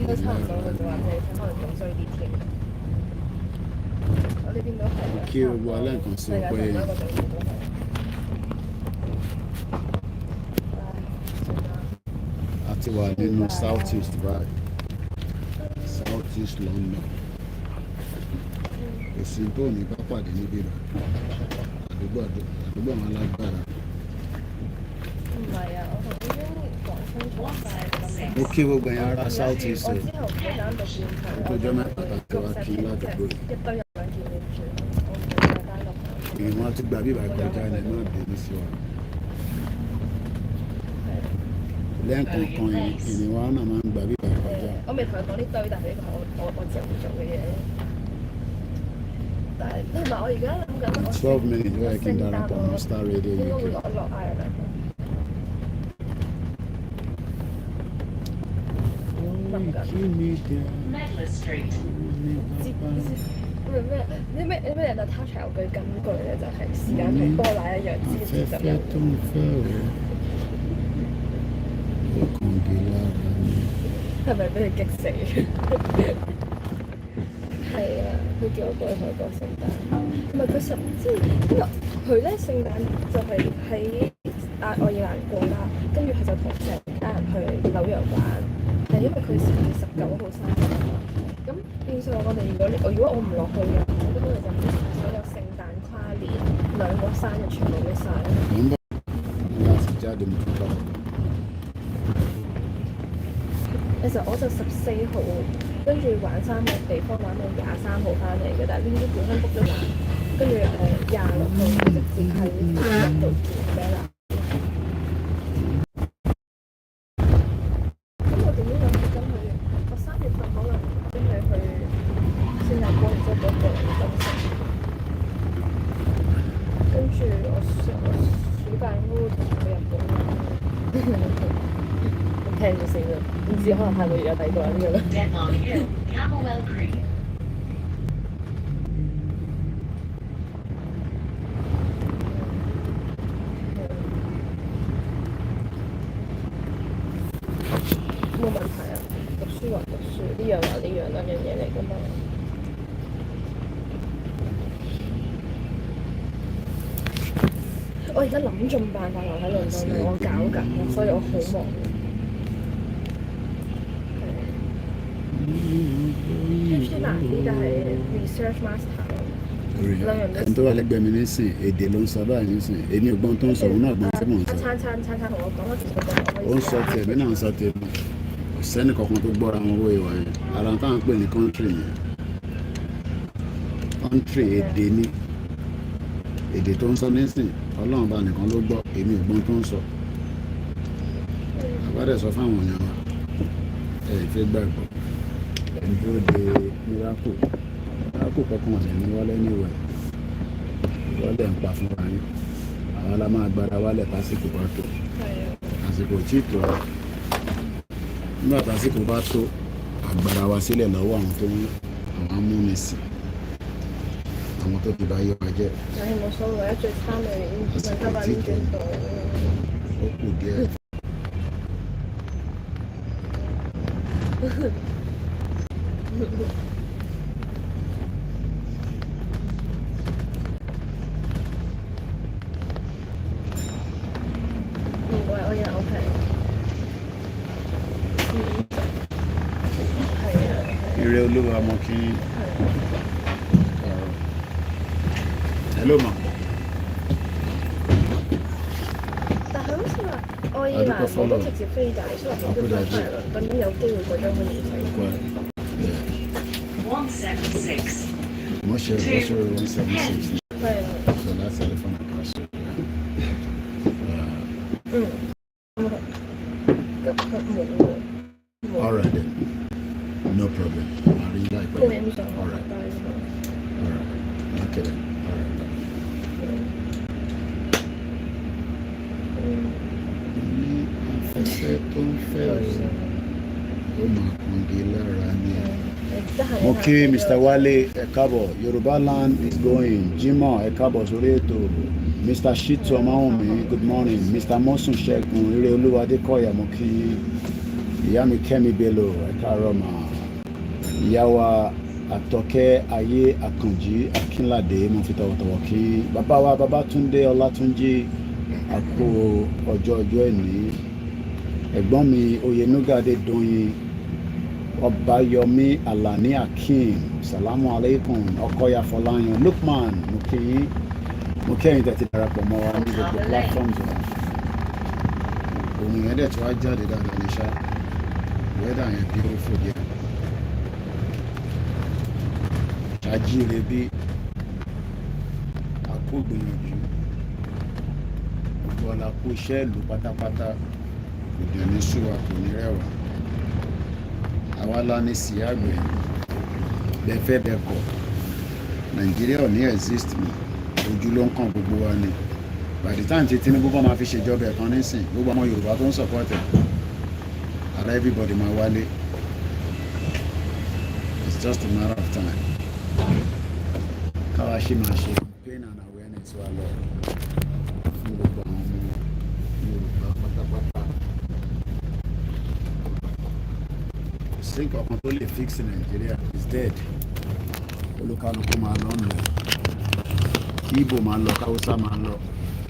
都差唔多嘅啫，或者可能仲衰啲添。我呢邊都係嘅。kí gbogbo alẹ́ǹkan sí ọ pé a ti wà nínú south east báyìí south east London èsì tó ní bá pàdé níbí rẹ̀ àdúgbò àwọn alágbára.唔係啊，我同已經講清楚晒咁樣。mo kí gbogbo ẹ̀yin ará south east 我之後唔會單獨見佢。tó jẹ́ mẹ́ta tàbí wá kí ládùúgbò yìí. 一堆人兩件嘢住，我唔會單獨。ìwọ̀n ti gbà bí ìbá kọjá ni náà bẹ̀rù sí wa. lẹ́ẹ̀kọ̀ọ̀kan ìrìnwá náà máa ń gbà bí ìbá kọjá.我未同佢講呢堆，但係呢個係我之後會做嘅嘢。但係同埋我而家諗緊12 minutes ló yẹ kí n darapọ̀ mọ́ Star Radio UK. 應該會攞落 Ireland。Medlar Street。咩人就 touch 有句金句咧，就係時間係波奶一樣，知唔知咁樣？係咪俾佢激死？係啊，佢叫我過去過聖誕，唔係佢即係因為佢咧聖誕就係喺愛爾蘭過啦，跟住佢就同成家人去紐約玩，但係因為佢係19號生日，咁變相我哋如果我唔落去嘅，咁我哋就唔所有聖誕跨年兩個生日全部嘅晒。其實我就14號跟住玩3個地方玩到23號翻嚟嘅，但係呢啲本身 book 咗啦，跟住26號直接喺度見咩啦。咁我點樣諗住跟佢？我3月份可能跟佢去新加坡，然之後嗰個東城，跟住我暑假應該會同佢去日本。聽住先啦，唔知可能下個月有第二個人嘅啦。冇問題啊，讀書還讀書，呢樣還呢樣，兩樣嘢嚟㗎嘛。我而家諗盡辦法留喺倫敦，我搞緊，所以我好忙。最難啲就係 research master 兩樣都。ẹni tó wà lẹ́gbẹ̀ẹ́ mi nísìn èdè ló ń sọ báyìí nísìn èmi ò gbọ́n tó ń sọ òun náà gbọ́n tí mò ń sọ.餐同我講，我其實ó ń sọ tèmi náà ń sọ tèmi kò sẹ́ni kankan tó gbọ́ra wọn owó ìwà yẹn ara táwọn pè ní country yẹn country èdè ní èdè tó ń sọ nísìn ọlọ́run bá nìkan ló gbọ́ èmi ò gbọ́n tó ń sọ. àbádẹ́ sọ fáwọn èèyàn wa fẹ́ gbàgbọ́ ẹni tó de miracle kankan ọ̀sẹ̀ ní wọlé níwẹ̀ wọlé ń pa fúnra yín àwọn la máa gbára wálẹ̀ tásìkò bá tó àsìkò tí tó nígbà tásìkò bá tó àgbàrá wa sílẹ̀ lọ́wọ́ àwọn tó ń àwọn amúnisìn àwọn tó fi bá yé wa jẹ́ àsìkò tí tó ó kù díẹ̀. Ire olúwa mo kí hello ma.但係好似話愛爾蘭冇得直接飛㗎，所以我都翻嚟倫敦有機會覺得可以飛。176. What's your 176? 係啊。So that's telephone across. All right then. No problem. I'll ring back. All right. Okay then. All right. Afẹ́fẹ́ tó ń fẹ́ ó máa kún di lára ni. Mo kí Mr. Wale ẹ káàbọ̀ Yoruba land is going Jimoh ẹ káàbọ̀ sórí ètò Mr. Shitu Ọmáwùnmí good morning Mr. Mosun Ṣẹ́gun Ire Olúwa Adékọ̀yà mo kí ìyá mi Kẹ́mi Bello ẹ káàárọ̀ mà. Ìyá wa Àtọ́kẹ́ Ayé Àkànjí Akínládé mo fi tọ̀wọ̀tọ̀wọ̀ kí bàbá wa Babátúndé Ọlátúnjí àpò ọjọ́ ẹ̀ní. Ẹ̀gbọ́n mi Oyenugade Doyin Ọbáyọmí Alani Akeem salamu alaikum Ọkọya Fọláyan Lukman mo kẹ́yìn tẹ̀tí darapọ̀ mọ́ wa ní gbogbo platforms wa. Òun yẹn dẹ̀ tí wàá jáde dáadáa ní ṣá wẹ́dà yẹn beautiful díẹ̀. Ṣàjíire bí àpò gbìyànjú gbogbo ọ̀la kó iṣẹ́ ìlú pátápátá kò dẹ̀ ní ṣùwà kò ní rẹwà. Àwa la ní sí àgbẹ̀ bẹ́fẹ́ bẹ́kọ̀ Nàìjíríà ò ní exist mọ́ ojú ló ń kàn gbogbo wa ni. By the time tí Tinubu bá máa fi ṣèjọba ẹ̀kan nísìn gbogbo ọmọ Yorùbá tó ń support ẹ̀ ara everybody máa wálé. It's just a matter of time. Káwa ṣe máa ṣe campaign and awareness wa lọ fún gbogbo àwọn ọmọ Yorùbá pátápátá. Kò sí nǹkan kan tó lè fix Nàìjíríà is dead. Olúkálùkù máa lọ nù. Kí Ìgbò máa lọ, káwúsá máa lọ,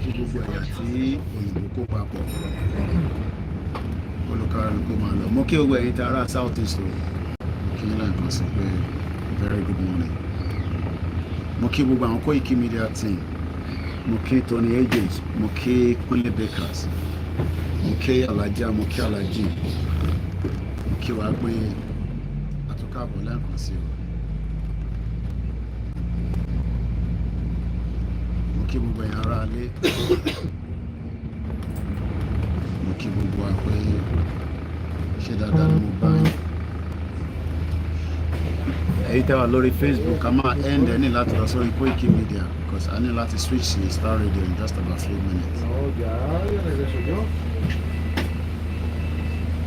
kí gbogbo ẹ̀yà tí òyìnbó kó papọ̀ olúkálùkù máa lọ. Mo kí gbogbo ẹ̀yin tí ará South East o kí n lẹ́ẹ̀kan sí pé very good morning. Mo kí gbogbo àwọn Koikimedia team, mo kí Tony Agent, mo kí Kunle Bakers, mo kí Alájà, mo kí Alájì, mo kí wa pé àtúkàbọ̀ lẹ́ẹ̀kan sí o. Mo kí gbogbo ẹ̀yin ará ilé, mo kí gbogbo wa pé ṣé dáadáa ni mo bá yín. Èyí tẹ́ wà lórí Facebook a máa end ẹni láti lọ sórí Koikimedia because a ní láti switch sí Star Radio in just about 3 minutes.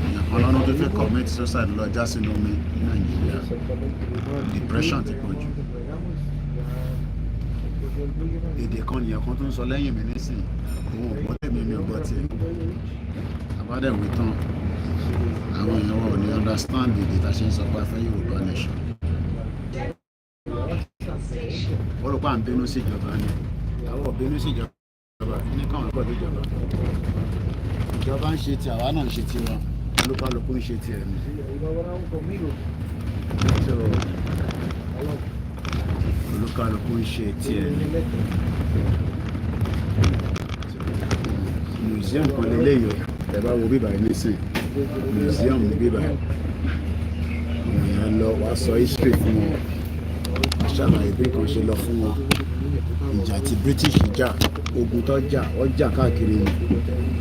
Èèyàn kan lọ́nà tó fẹ́ commit suicide lọ já sínú omi ní Nàìjíríà. Depression ti pọ̀ jù. Èdè kan nìyẹn kan tó ń sọ lẹ́yìn mi nísìnyí òun ò gbọ́ tèmi mi ò gbọ́ tiẹ̀. Àbádẹ́wì tán àwọn èèyàn wọn ò ní understand èdè tá a ṣe ń sọ pé a fẹ́ Yorùbá nation. Wọ́n rò pé à ń bínú sí ìjọba ni àwọn ò bínú sí ìjọba ní káwọn ẹ̀kọ́ tó jọba. Ìjọba ń ṣe ti àwa náà ń ṣe tiwa olúkálùkù ń ṣe ti ẹ̀mí. Olúkálùkù ń ṣe ti ẹ̀mí. Museum kan lélẹ́yìí ẹ bá wo bíbá yìí nísìn museum ní bíbá yìí àwọn èèyàn lọ wá sọ history fún wọn ṣàlàyé bí kan ṣe lọ fún wọn ìjà tí British jà ogun tó jà wọ́n jà káàkiri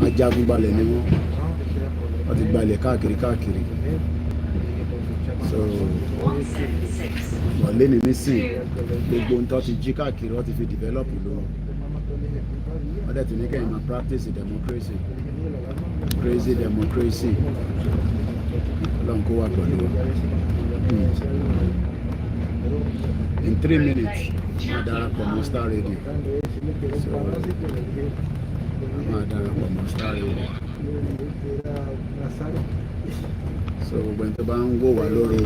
ajagunbalẹ̀ ni wọ́n ti gbalẹ̀ káàkiri so wọ́n lé ní nísìn gbogbo ohun tó ti jí káàkiri wọ́n ti fi develop lọ wọ́n dẹ̀ tún ní kẹ́yìn máa practice democracy crazy democracy ọlọ́run kó wà pẹ̀lú wa. In 3 minutes máa darapọ̀ mọ́ Star Radio so máa darapọ̀ mọ́ Star Radio so gbogbo ẹni tó bá ń wò wá lórí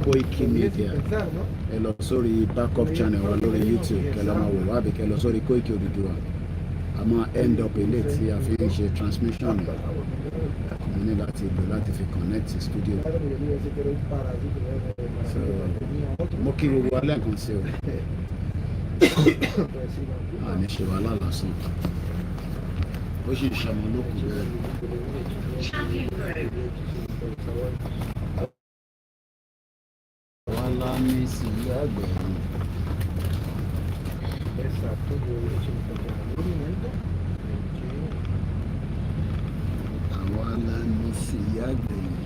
Koikimedia ẹ lọ sórí backup channel wa lórí YouTube kẹ́ lọ máa wò wá àbí kẹ́ lọ sórí Koiki Odùduwà a máa end up ilé tí a fi ń ṣe transmission mo ní láti lò láti fi connect studio so mo kí gbogbo alẹ́ kan sí o a ní ṣe wàhálà lásán ó sì ń ṣọmọ lókun bẹ́ẹ̀. Àwa la ní sí ilé àgbẹ̀ yìí. Àwa la ní sí ilé àgbẹ̀ yìí.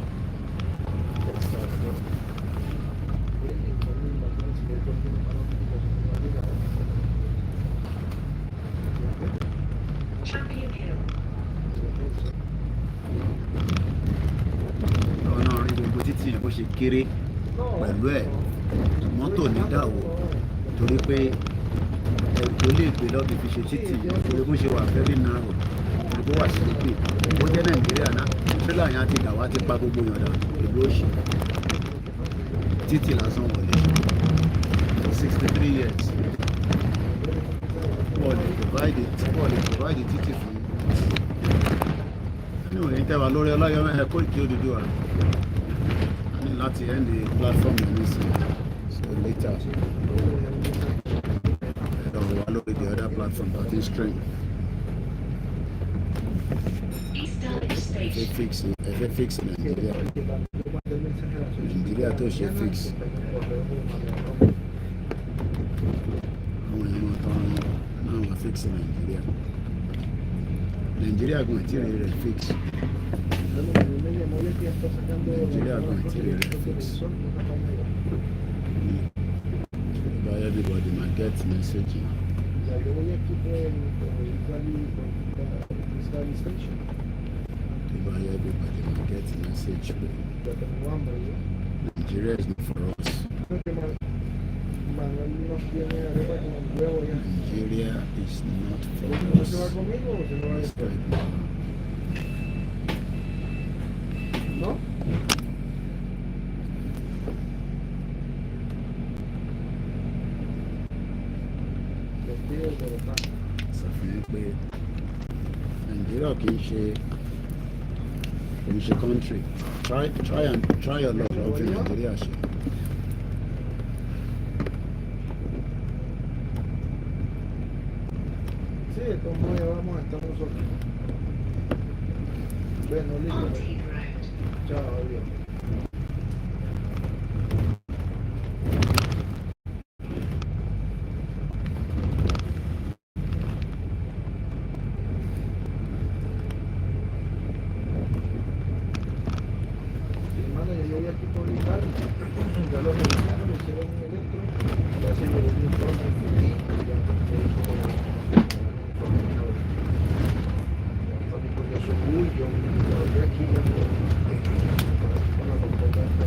Ọ̀nà rí gbogbo títì yẹn bó ṣe kéré pẹ̀lú ẹ̀ mọ́tò ní dàwó torí pé ẹ̀rù tó lè gbé lọ́bì fi ṣe títì yẹn torí bó ṣe wà very narrow torí tó wà sílípì ó jẹ́ Nàìjíríà náà tírélà yẹn á ti dà wá ti pa gbogbo yàn dà ìlú òṣì títì lásán wọlé 63 years wọ́n lè provide títì fún ní òní tẹ́wà lórí ọláyọmọ ẹ̀ Koiki Odùduwà ní láti end the platform yẹn nísìnyí so later ẹ̀rọ wà lórí the other platform that is stream. Ẹ fix Nàìjíríà tó ṣe fix àwọn èèyàn tán náà wọ́n fix Nàìjíríà gan tí rẹ̀ fix Nàìjíríà gan tí rẹ̀ fix by everybody might get message. By everybody might get message. Nigeria is not for us. Nigeria is not for us. No? Ṣàfihàn pé Nigeria kì í ṣe country. Try your luck lọ fi Nigeria ṣe. Sí, como llevamos, estamos aquí. Bueno, listo. Chao, adiós. Yo voy aquí por Italia, ya los mexicanos me hicieron un electro, ya se me dio un informe y ya porque eso es muy yo voy aquí ya con la componente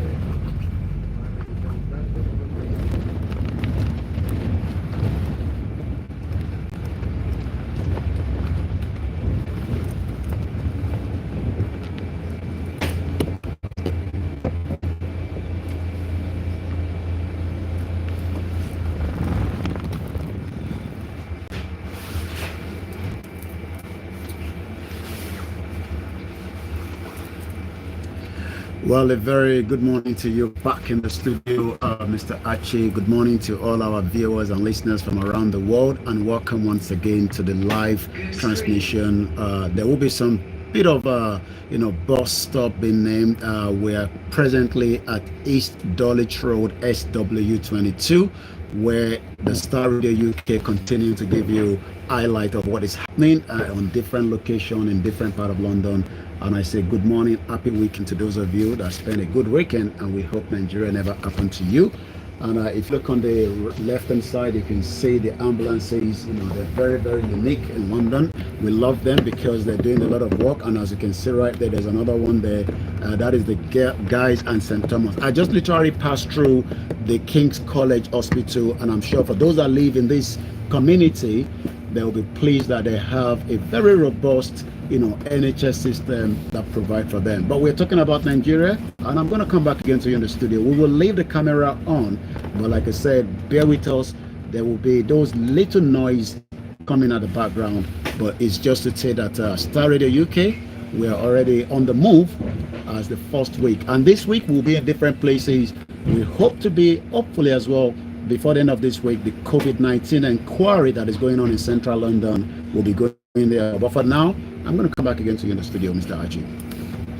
Well, a very good morning to you back in the studio, Mr. Archie. Good morning to all our viewers and listeners from around the world, and welcome once again to the live transmission. There will be some bit of bus stop being named. We are presently at East Dulwich Road, SW22, where the Star Radio UK continue to give you highlight of what is happening on different locations in different part of London. And I say good morning, happy weekend to those of you that spent a good weekend, and we hope Nigeria never happened to you. And if you look on the left hand side, you can see the ambulances. They're very, very unique in London. We love them because they're doing a lot of work. And as you can see right there, there's another one there. That is the Guys and St. Thomas. I just literally passed through the King's College Hospital, and I'm sure for those that live in this community, they will be pleased that they have a very robust NHS system that provide for them. But we're talking about Nigeria, and I'm going to come back again to you in the studio. We will leave the camera on, but like I said, bear with us. There will be those little noise coming at the background, but it's just to say that Star Radio UK, we are already on the move as the first week, and this week we'll be in different places. We hope to be, hopefully as well, before the end of this week, the COVID-19 inquiry that is going on in central London will be going there. But for now, I'm going to come back again to you in the studio, Mr. Archie.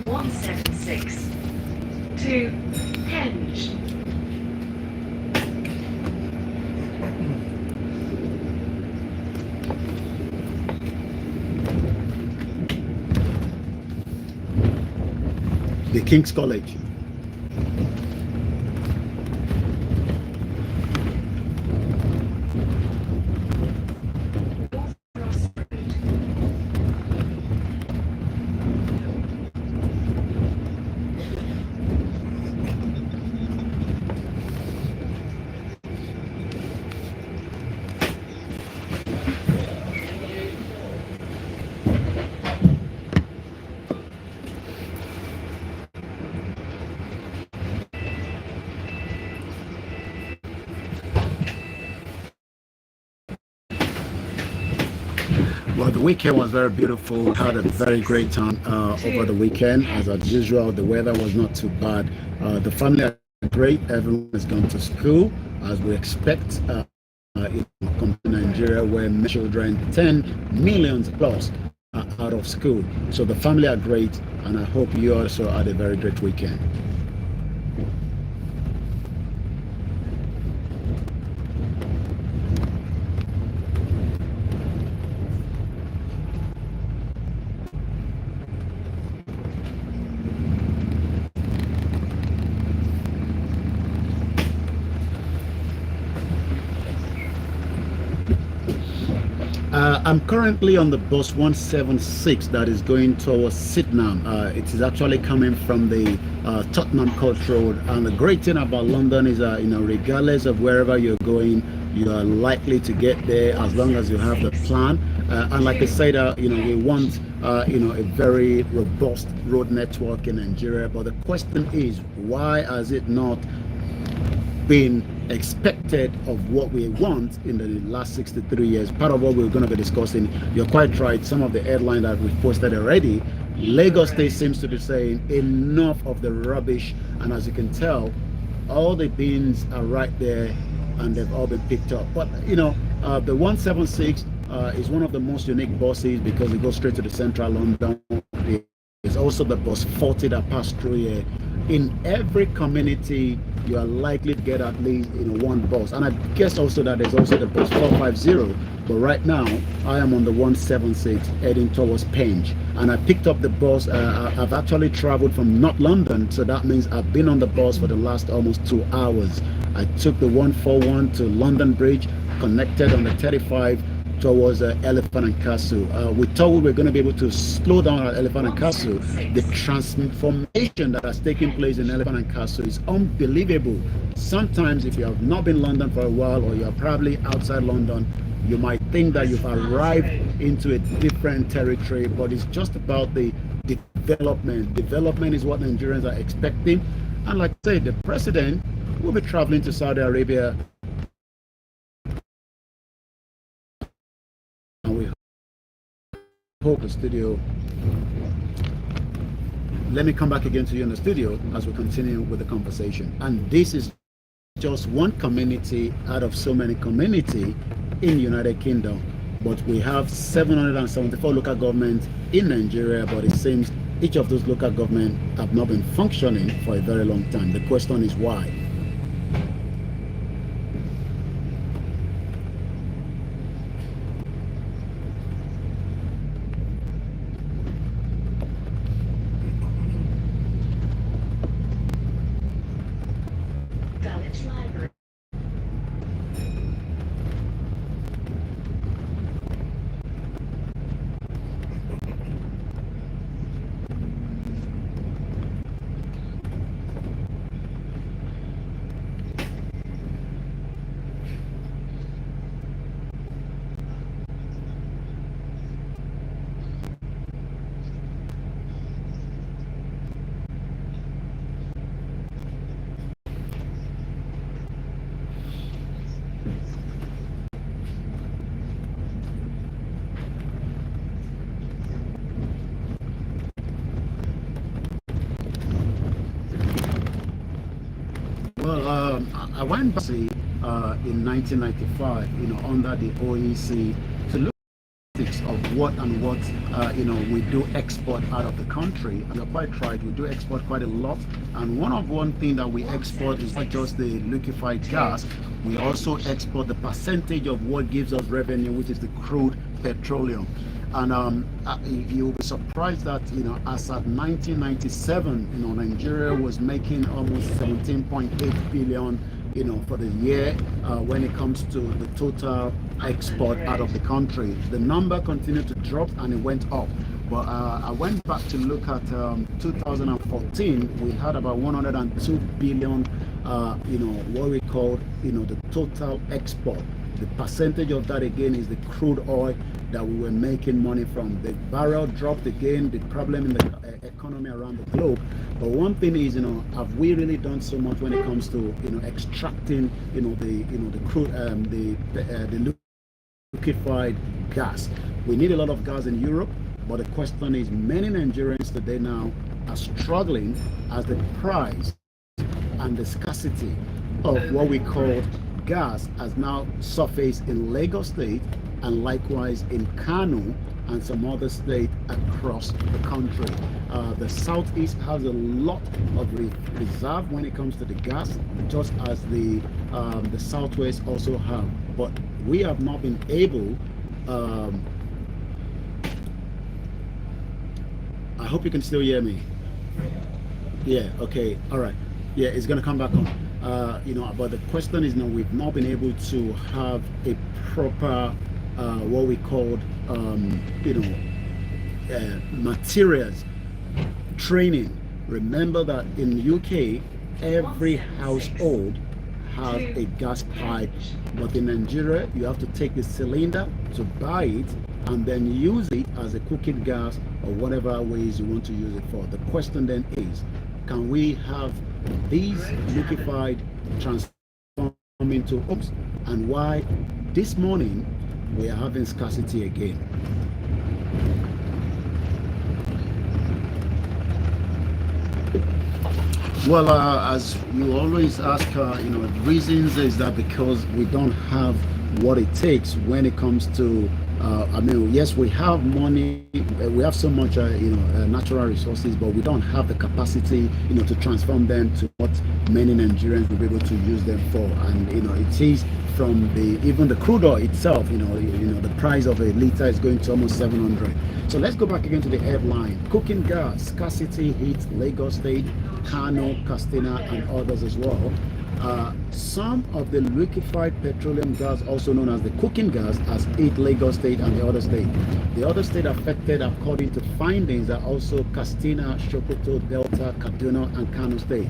176 to Henge. The King's College. The weekend was very beautiful. Had a very great time over the weekend. As usual, the weather was not too bad. The family are great. Everyone has gone to school as we expect. In Nigeria, where children, 10 millions plus, are out of school. So the family are great, and I hope you also had a very great weekend. I'm currently on the bus 176 that is going towards Sydenham. It is actually coming from the Tottenham Court Road. And the great thing about London is that, regardless of wherever you're going, you are likely to get there as long as you have the plan. And like I said, we want a very robust road network in Nigeria. But the question is, why has it not been expected of what we want in the last 63 years? Part of what we're going to be discussing. You're quite right. Some of the headlines that we've posted already, Lagos State seems to be saying enough of the rubbish, and as you can tell, all the bins are right there and they've all been picked up. But the 176 is one of the most unique buses because it goes straight to the central London. It's also the bus 40 that passed through here. In every community, you are likely to get at least one bus, and I guess also that there's also the bus 450. But right now, I am on the 176 heading towards Penge, and I picked up the bus. I've actually traveled from North London, so that means I've been on the bus for the last almost 2 hours. I took the 141 to London Bridge, connected on the 35 towards Elephant and Castle. We thought we were going to be able to slow down at Elephant and Castle. The transformation that has taken place in Elephant and Castle is unbelievable. Sometimes if you have not been in London for a while, or you're probably outside London, you might think that you've arrived into a different territory, but it's just about the development. Development is what Nigerians are expecting. And like I say, the president will be traveling to Saudi Arabia. And we hope the studio. Let me come back again to you in the studio as we continue with the conversation. And this is just one community out of so many communities in United Kingdom. But we have 774 local governments in Nigeria, but it seems each of those local governments have not been functioning for a very long time. The question is why? Well, I went back in 1995, under the OEC to look of what we do export out of the country. And you're quite right, we do export quite a lot. And one thing that we export is not just the liquefied gas, we also export the percentage of what gives us revenue, which is the crude petroleum. And you'll be surprised that as at 1997, Nigeria was making almost 17.8 billion for the year when it comes to the total export out of the country. The number continued to drop and it went up. But I went back to look at 2014. We had about 102 billion, what we call, the total export. The percentage of that again is the crude oil that we were making money from. The barrel dropped again, the problem in the economy around the globe. But one thing is, have we really done so much when it comes to, extracting, the crude, the liquefied gas? We need a lot of gas in Europe, but the question is, many Nigerians today now are struggling as the price and the scarcity of what we call gas has now surfaced in Lagos State and likewise in Kano and some other states across the country. The Southeast has a lot of reserve when it comes to the gas, just as the Southwest also have. But we have not been able. I hope you can still hear me. Yeah. Okay. All right. Yeah, it's gonna come back on. But the question is now we've not been able to have a proper what we called materials training. Remember that in the UK every household has a gas pipe, but in Nigeria you have to take the cylinder to buy it and then use it as a cooking gas or whatever ways you want to use it for. The question then is, can we have these liquefied transform into homes, and why this morning we are having scarcity again? Well, as you always ask, reasons is that because we don't have what it takes when it comes to yes, we have money, we have so much natural resources, but we don't have the capacity to transform them to what many Nigerians will be able to use them for. And it is from even the crude oil itself, the price of a liter is going to almost 700. So let's go back again to the headline. Cooking gas scarcity hits Lagos State, Kano, Katsina and others as well. Some of the liquefied petroleum gas, also known as the cooking gas, has hit Lagos State and the other state. The other state affected, according to findings, are also Katsina, Sokoto, Delta, Kaduna, and Kano State.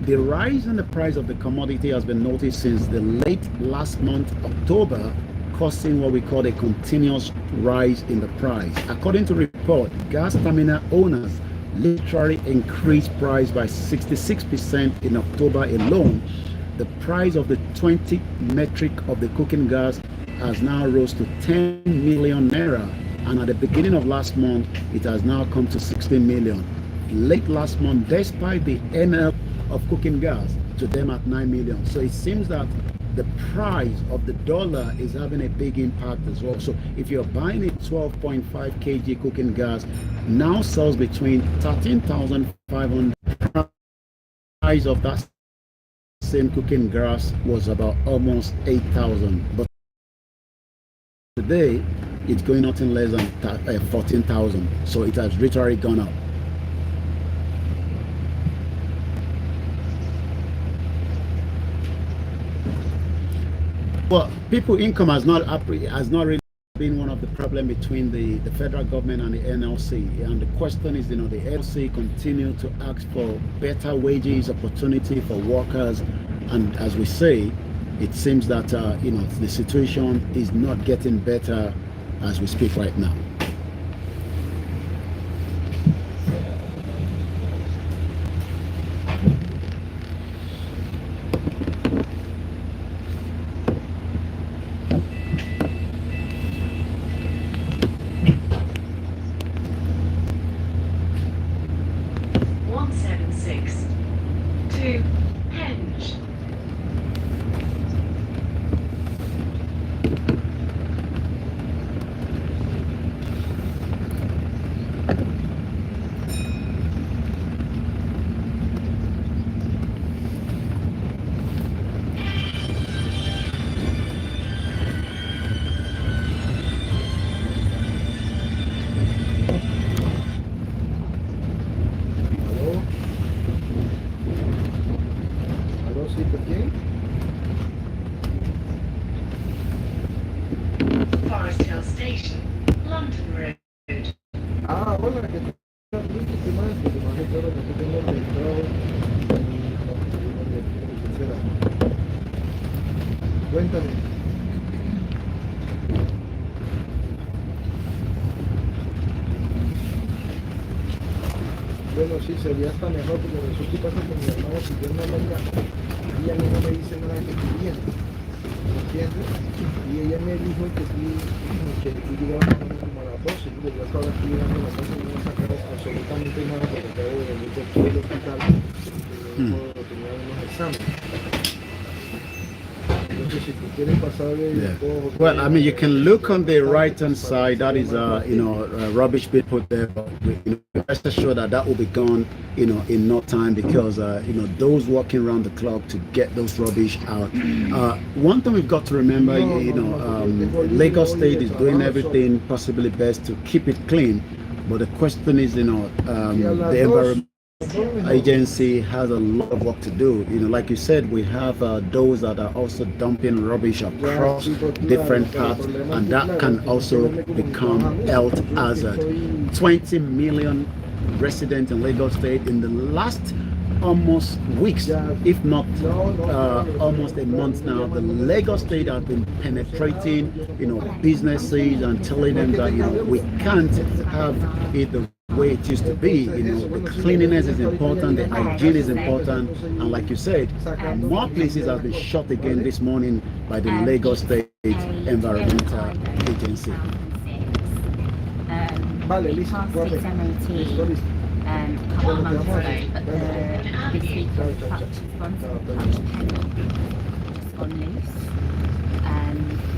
The rise in the price of the commodity has been noticed since the late last month, October, causing what we call a continuous rise in the price. According to report, gas terminal owners literally increased price by 66% in October alone. The price of the 20 metric of the cooking gas has now rose to 10 million naira, and at the beginning of last month it has now come to 16 million. Late last month, despite the NL of cooking gas, to them at 9 million. So it seems that the price of the dollar is having a big impact as well. So if you're buying a 12.5 kg cooking gas, now sells between 13,500. Price of that same cooking gas was about almost 8,000, but today it's going nothing less than 14,000. So it has literally gone up. Well, people income has not really been one of the problem between the federal government and the NLC. And the question is, the NLC continue to ask for better wages, opportunity for workers, and as we say, it seems that the situation is not getting better as we speak right now. Forest Hill Station, London Road. Ah, hola, ¿qué tal? ¿Qué más? Que te mandé todo lo que tengo registrado en mi tercera. Cuéntame. Bueno, sí, sería hasta mejor porque resulta y pasa que mi hermano pidió una amiga y a mí no me dice nada que quería. ¿entiendes? Y ella me dijo que tú llegabas más o menos como a las 12, y yo acabo de estoy llegando a las 12 y no voy a sacar absolutamente nada porque acabo de venir del hospital, tenía unos exámenes. Entonces, si tú quieres pasarle Yeah. dos o Well, I mean, you tres, can look on the right-hand side. That is, rubbish being put there. But rest assured that that will be gone, in no time because, those walking around the clock to get those rubbish out. One thing we've got to remember, Lagos State is doing everything possibly best to keep it clean. But the question is, the environment agency has a lot of work to do. Like you said, we have those that are also dumping rubbish across different parts, and that can also become health hazard. 20 million residents in Lagos State in the last almost weeks, if not almost a month now, the Lagos State have been penetrating, businesses and telling them that, we can't have it the way it used to be. The cleanliness is important, the hygiene is important, and like you said, more places have been shut again this morning by the Lagos State Environmental Agency. Vale, listo, guarde. Listo, listo. A couple of months ago, but this week the touch panel just gone loose.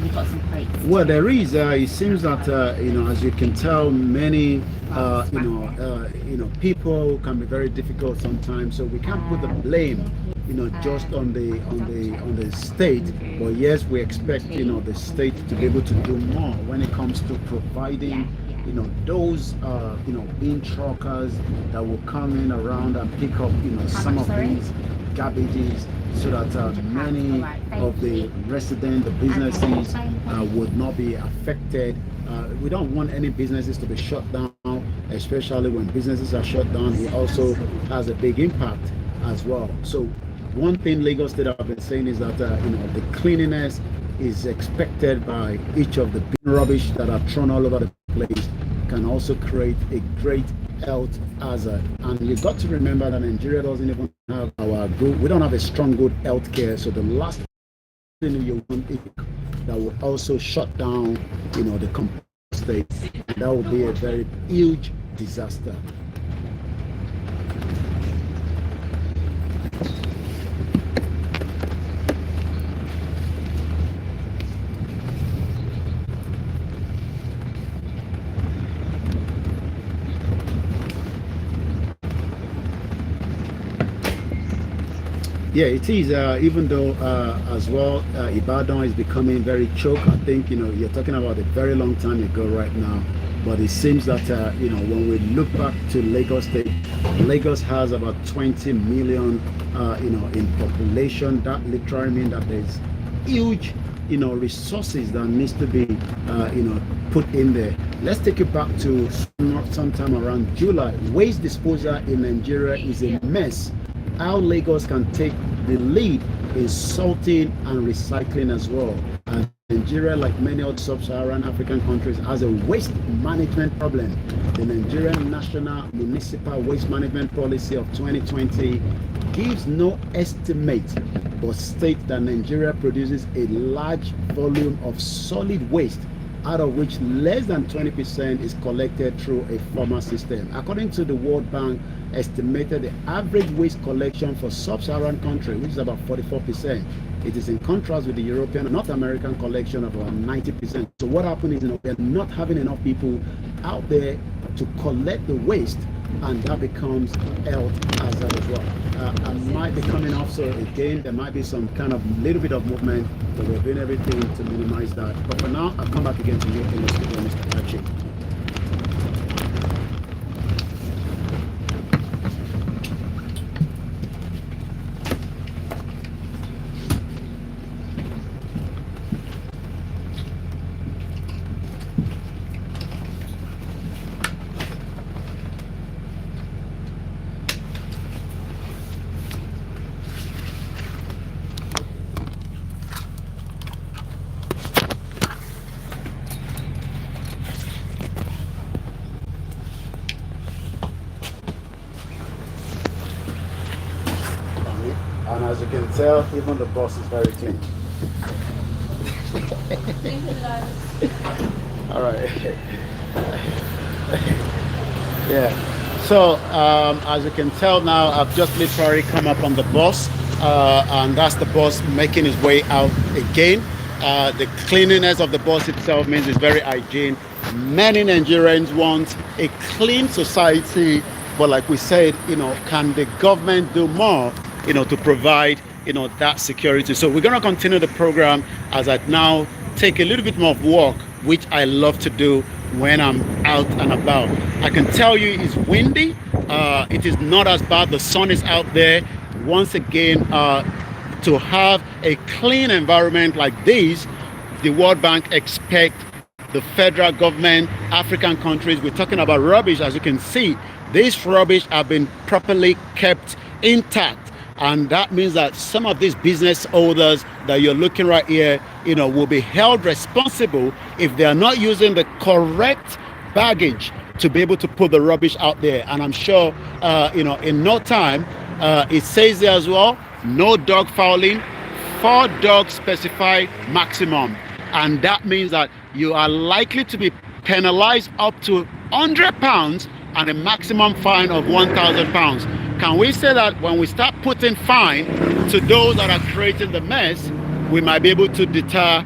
We've got some crates. Well, there is. It seems that as you can tell, many people can be very difficult sometimes. So we can't put the blame, just on the state. But yes, we expect the state to be able to do more when it comes to providing. Those bean truckers that will come in around and pick up some of these garbages, so that many of the residents, the businesses would not be affected. We don't want any businesses to be shut down, especially when businesses are shut down. It also has a big impact as well. So one thing Lagos State have been saying is that the cleanliness is expected by each of the bin rubbish that are thrown all over the place can also create a great health hazard. And you've got to remember that Nigeria doesn't even have we don't have a strong good health care. So the last thing you want is that will also shut down, the compost state. And that would be a very huge disaster. Yeah, it is. Even though, as well, Ibadan is becoming very choked. I think you're talking about a very long time ago right now. But it seems that when we look back to Lagos State, Lagos has about 20 million, in population. That literally means that there's huge, resources that needs to be, put in there. Let's take it back to sometime around July. Waste disposal in Nigeria is a mess. How Lagos can take the lead in sorting and recycling as well. And Nigeria, like many other sub-Saharan African countries, has a waste management problem. The Nigerian National Municipal Waste Management Policy of 2020 gives no estimate, but states that Nigeria produces a large volume of solid waste, out of which less than 20% is collected through a formal system. According to the World Bank, estimated the average waste collection for sub-Saharan country, which is about 44%. It is in contrast with the European and North American collection of about 90%. So what happened is, we're not having enough people out there to collect the waste, and that becomes health hazard as well. I might be coming off, so again, there might be some kind of little bit of movement, but we're doing everything to minimize that. But for now, I'll come back again to you in the studio, Mr. Patrick. And as you can tell, even the bus is very clean. All right. Yeah. So as you can tell now, I've just literally come up on the bus, and that's the bus making its way out again. The cleanliness of the bus itself means it's very hygiene. Many Nigerians want a clean society, but like we said, can the government do more, to provide, that security? So we're going to continue the program as I now take a little bit more of walk, which I love to do when I'm out and about. I can tell you it's windy. It is not as bad. The sun is out there. Once again, to have a clean environment like this, the World Bank expect the federal government, African countries. We're talking about rubbish. As you can see, this rubbish have been properly kept intact. And that means that some of these business owners that you're looking right here, will be held responsible if they are not using the correct baggage to be able to put the rubbish out there. And I'm sure, in no time, it says there as well, no dog fouling, 4 dogs specified maximum. And that means that you are likely to be penalized up to £100 and a maximum fine of £1,000. Can we say that when we start putting fine to those that are creating the mess, we might be able to deter,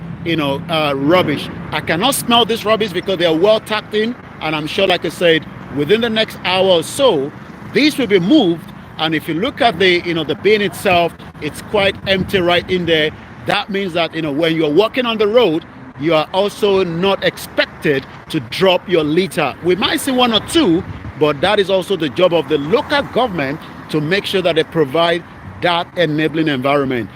rubbish? I cannot smell this rubbish because they are well tucked in, and I'm sure, like I said, within the next hour or so, these will be moved. And if you look at the, the bin itself, it's quite empty right in there. That means that, when you're walking on the road, you are also not expected to drop your litter. We might see 1 or 2, but that is also the job of the local government to make sure that they provide that enabling environment.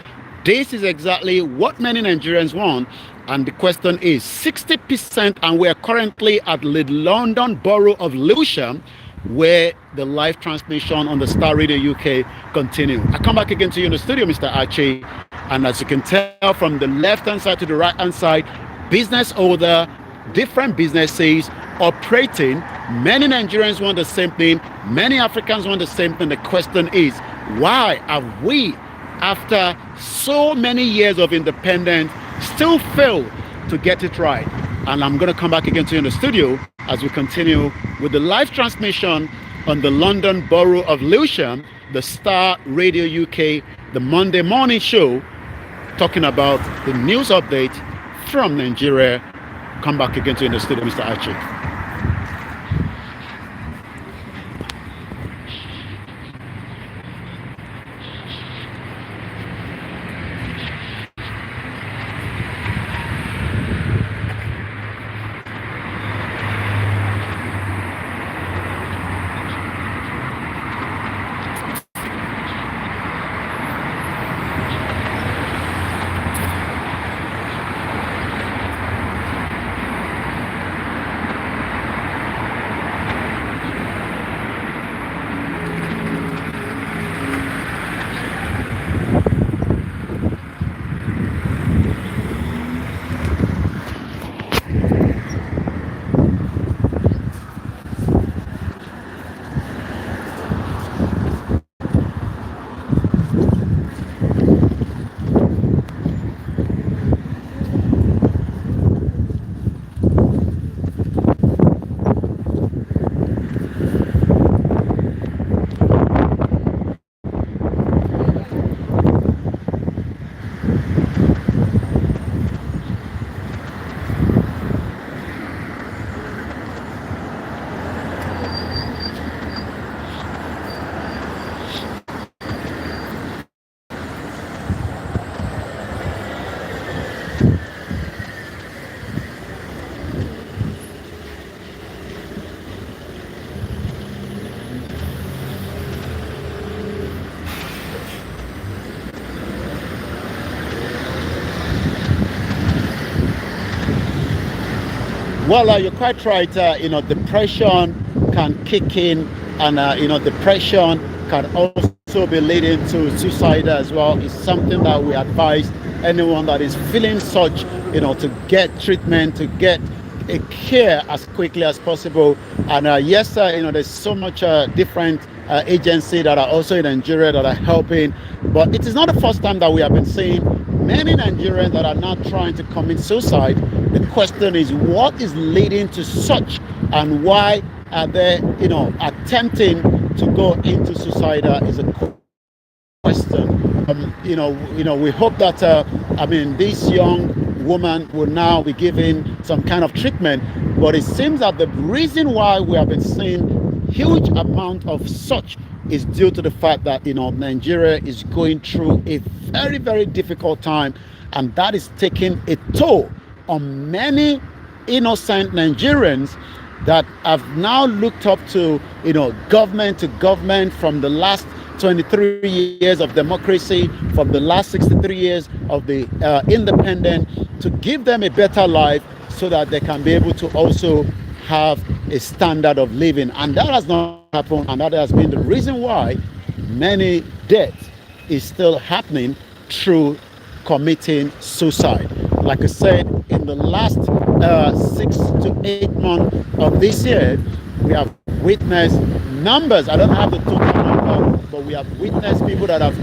This is exactly what many Nigerians want. And the question is 60%, and we are currently at the London Borough of Lewisham, where the live transmission on the Star Radio UK continue. I come back again to you in the studio, Mr. Archie, and as you can tell from the left-hand side to the right-hand side, business owner, different businesses operating. Many Nigerians want the same thing. Many Africans want the same thing. The question is, why have we, after so many years of independence, still failed to get it right? And I'm going to come back again to you in the studio as we continue with the live transmission on the London Borough of Lewisham, the Star Radio UK, the Monday morning show, talking about the news update from Nigeria. Come back again to you in the studio, Mr. Archie. Well, you're quite right. Depression can kick in, and depression can also be leading to suicide as well. It's something that we advise anyone that is feeling such, to get treatment, to get a care as quickly as possible. And yes, there's so much different agencies that are also in Nigeria that are helping. But it is not the first time that we have been seeing many Nigerians that are now trying to commit suicide. The question is, what is leading to such, and why are they, attempting to go into suicide is a question. We hope that this young woman will now be given some kind of treatment. But it seems that the reason why we have been seeing huge amount of such is due to the fact that Nigeria is going through a very, very difficult time, and that is taking a toll on many innocent Nigerians that have now looked up to government to government from the last 23 years of democracy, from the last 63 years of the independence, to give them a better life so that they can be able to also have a standard of living. And that has not happened, and that has been the reason why many deaths is still happening through committing suicide. Like I said, in the last 6 to 8 months of this year, we have witnessed numbers. I don't have the total number, but we have witnessed people that have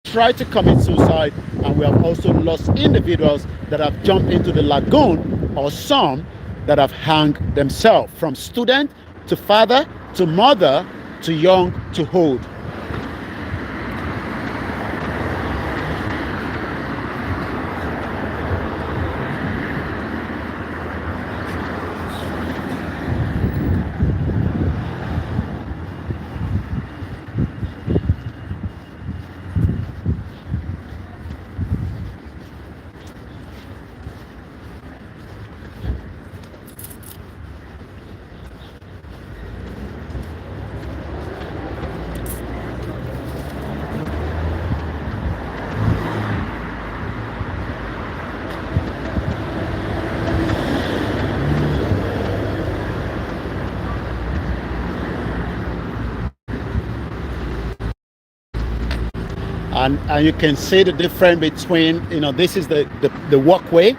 tried to commit suicide, and we have also lost individuals that have jumped into the lagoon, or some that have hung themselves, from student to father to mother to young to old. And you can see the difference between, this is the walkway,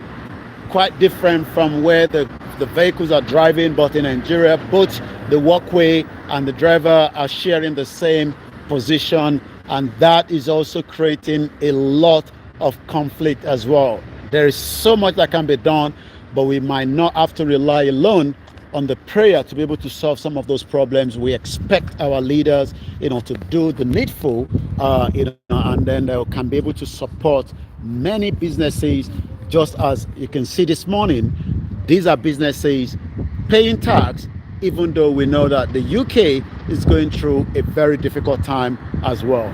quite different from where the vehicles are driving. But in Nigeria, both the walkway and the driver are sharing the same position, and that is also creating a lot of conflict as well. There is so much that can be done, but we might not have to rely alone on the prayer to be able to solve some of those problems. We expect our leaders, to do the needful, and then they can be able to support many businesses. Just as you can see this morning, these are businesses paying tax, even though we know that the UK is going through a very difficult time as well.